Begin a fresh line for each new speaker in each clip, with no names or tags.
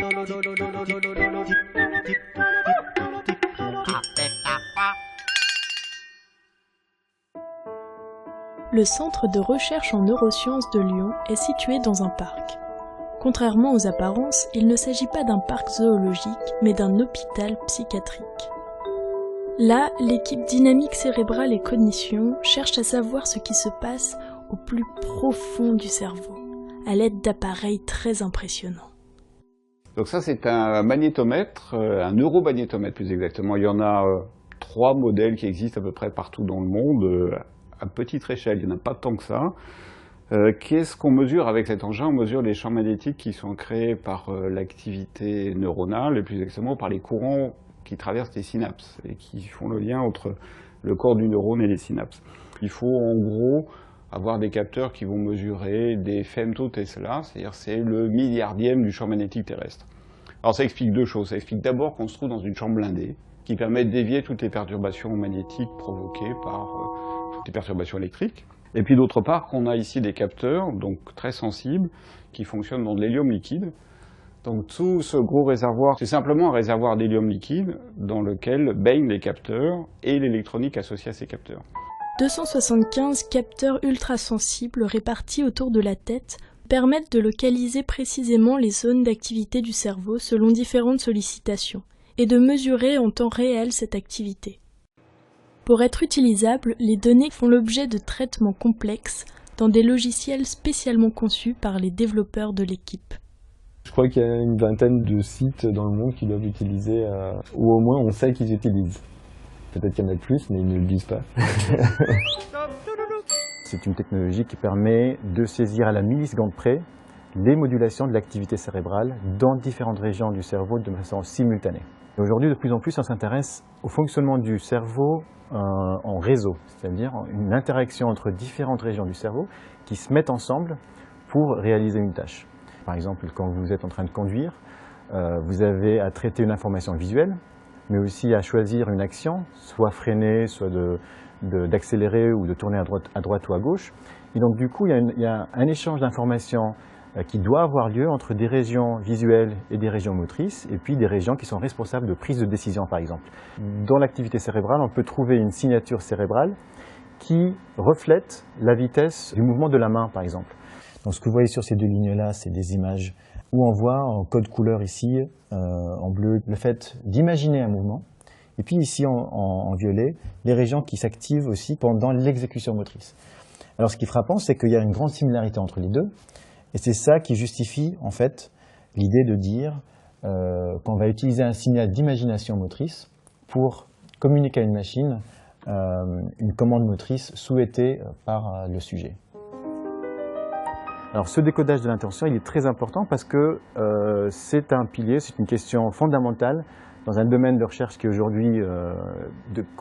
Le centre de recherche en neurosciences de Lyon est situé dans un parc. Contrairement aux apparences, il ne s'agit pas d'un parc zoologique, mais d'un hôpital psychiatrique. Là, l'équipe Dynamique cérébrale et cognition cherche à savoir ce qui se passe au plus profond du cerveau, à l'aide d'appareils très impressionnants.
Donc ça, c'est un magnétomètre, un neuromagnétomètre plus exactement. Il y en a 3 modèles qui existent à peu près partout dans le monde, à petite échelle, il n'y en a pas tant que ça. Qu'est-ce qu'on mesure avec cet engin? On mesure les champs magnétiques qui sont créés par l'activité neuronale, et plus exactement par les courants qui traversent les synapses, et qui font le lien entre le corps du neurone et les synapses. Il faut en gros avoir des capteurs qui vont mesurer des femtotesla, c'est-à-dire c'est le milliardième du champ magnétique terrestre. Alors ça explique 2 choses. Ça explique d'abord qu'on se trouve dans une chambre blindée, qui permet de dévier toutes les perturbations magnétiques provoquées par toutes les perturbations électriques. Et puis d'autre part, qu'on a ici des capteurs, donc très sensibles, qui fonctionnent dans de l'hélium liquide. Donc tout ce gros réservoir, c'est simplement un réservoir d'hélium liquide dans lequel baignent les capteurs et l'électronique associée à ces capteurs.
275 capteurs ultrasensibles répartis autour de la tête permettent de localiser précisément les zones d'activité du cerveau selon différentes sollicitations et de mesurer en temps réel cette activité. Pour être utilisables, les données font l'objet de traitements complexes dans des logiciels spécialement conçus par les développeurs de l'équipe.
Je crois qu'il y a une vingtaine de sites dans le monde qui doivent utiliser, ou au moins on sait qu'ils utilisent. Peut-être qu'il y en a plus, mais ils ne le disent pas.
C'est une technologie qui permet de saisir à la milliseconde près les modulations de l'activité cérébrale dans différentes régions du cerveau de façon simultanée. Aujourd'hui, de plus en plus, on s'intéresse au fonctionnement du cerveau en réseau, c'est-à-dire une interaction entre différentes régions du cerveau qui se mettent ensemble pour réaliser une tâche. Par exemple, quand vous êtes en train de conduire, vous avez à traiter une information visuelle, mais aussi à choisir une action, soit freiner, soit d'accélérer ou de tourner à droite ou à gauche. Et donc du coup, il y a un échange d'informations qui doit avoir lieu entre des régions visuelles et des régions motrices, et puis des régions qui sont responsables de prise de décision, par exemple. Dans l'activité cérébrale, on peut trouver une signature cérébrale qui reflète la vitesse du mouvement de la main, par exemple. Donc ce que vous voyez sur ces 2 lignes-là, c'est des images où on voit en code couleur ici, en bleu, le fait d'imaginer un mouvement. Et puis ici, en violet, les régions qui s'activent aussi pendant l'exécution motrice. Alors ce qui est frappant, c'est qu'il y a une grande similarité entre les deux. Et c'est ça qui justifie, en fait, l'idée de dire qu'on va utiliser un signal d'imagination motrice pour communiquer à une machine une commande motrice souhaitée par le sujet. Alors ce décodage de l'intention, il est très important parce que c'est un pilier, c'est une question fondamentale dans un domaine de recherche qui aujourd'hui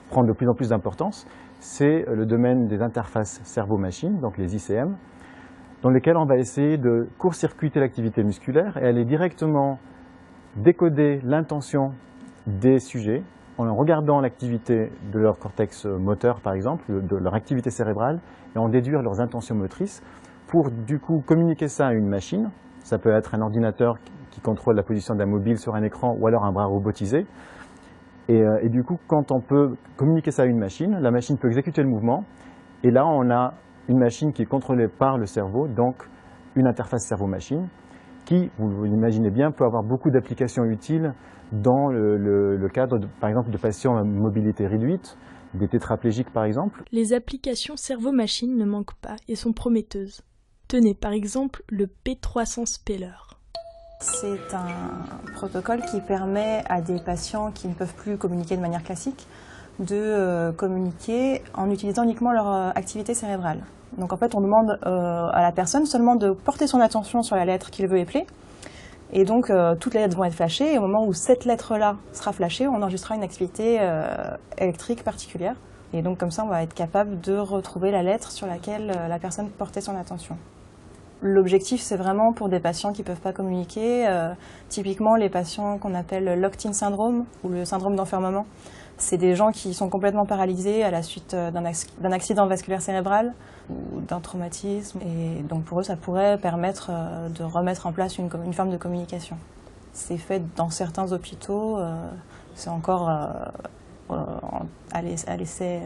prend de plus en plus d'importance. C'est le domaine des interfaces cerveau-machine, donc les ICM, dans lesquelles on va essayer de court-circuiter l'activité musculaire et aller directement décoder l'intention des sujets en regardant l'activité de leur cortex moteur, par exemple, de leur activité cérébrale, et en déduire leurs intentions motrices pour du coup communiquer ça à une machine. Ça peut être un ordinateur qui contrôle la position d'un mobile sur un écran ou alors un bras robotisé. Et du coup, quand on peut communiquer ça à une machine, la machine peut exécuter le mouvement. Et là, on a une machine qui est contrôlée par le cerveau, donc une interface cerveau-machine, qui, vous l'imaginez bien, peut avoir beaucoup d'applications utiles dans le cadre, par exemple, de patients à mobilité réduite, des tétraplégiques par exemple.
Les applications cerveau-machine ne manquent pas et sont prometteuses. Tenez par exemple le P300 Speller.
C'est un protocole qui permet à des patients qui ne peuvent plus communiquer de manière classique de communiquer en utilisant uniquement leur activité cérébrale. Donc en fait on demande à la personne seulement de porter son attention sur la lettre qu'il veut épeler. Et donc toutes les lettres vont être flashées et au moment où cette lettre-là sera flashée, on enregistrera une activité électrique particulière. Et donc comme ça on va être capable de retrouver la lettre sur laquelle la personne portait son attention. L'objectif, c'est vraiment pour des patients qui ne peuvent pas communiquer, typiquement les patients qu'on appelle locked-in syndrome ou le syndrome d'enfermement. C'est des gens qui sont complètement paralysés à la suite d'un accident vasculaire cérébral ou d'un traumatisme. Et donc pour eux, ça pourrait permettre de remettre en place une forme de communication. C'est fait dans certains hôpitaux, c'est encore à l'essai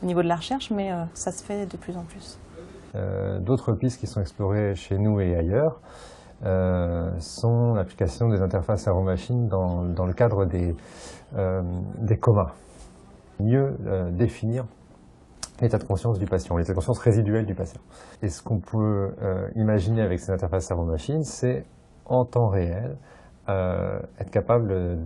au niveau de la recherche, mais ça se fait de plus en plus.
D'autres pistes qui sont explorées chez nous et ailleurs sont l'application des interfaces cerveau-machine dans le cadre des comas. Mieux définir l'état de conscience du patient, l'état de conscience résiduel du patient. Et ce qu'on peut imaginer avec ces interfaces cerveau-machine, c'est en temps réel être capable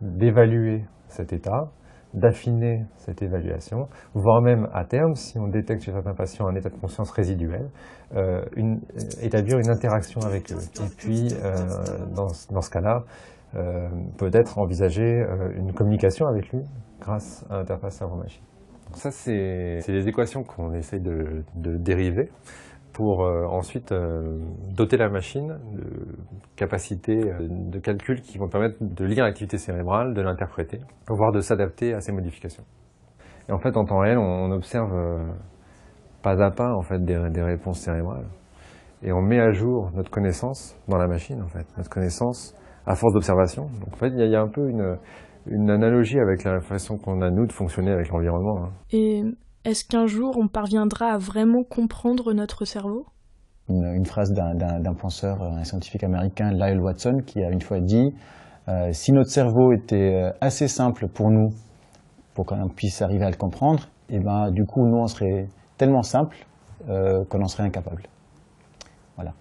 d'évaluer cet état, d'affiner cette évaluation, voire même à terme, si on détecte chez certains patients un état de conscience résiduel, établir une interaction avec eux. Et puis, dans ce cas-là, peut-être envisager une communication avec lui grâce à l'interface cerveau-machine. Ça, c'est les équations qu'on essaye de dériver pour ensuite doter la machine de capacités de calcul qui vont permettre de lire l'activité cérébrale, de l'interpréter, voire de s'adapter à ces modifications. Et en fait, en temps réel, on observe pas à pas en fait, des réponses cérébrales. Et on met à jour notre connaissance dans la machine, en fait, notre connaissance à force d'observation. Donc en fait, il y a un peu une analogie avec la façon qu'on a, nous, de fonctionner avec l'environnement. Hein.
Et est-ce qu'un jour on parviendra à vraiment comprendre notre cerveau ?
Une phrase d'un penseur, un scientifique américain, Lyle Watson, qui a une fois dit « Si notre cerveau était assez simple pour nous, pour qu'on puisse arriver à le comprendre, et ben, du coup, nous, on serait tellement simple qu'on en serait incapable. » Voilà.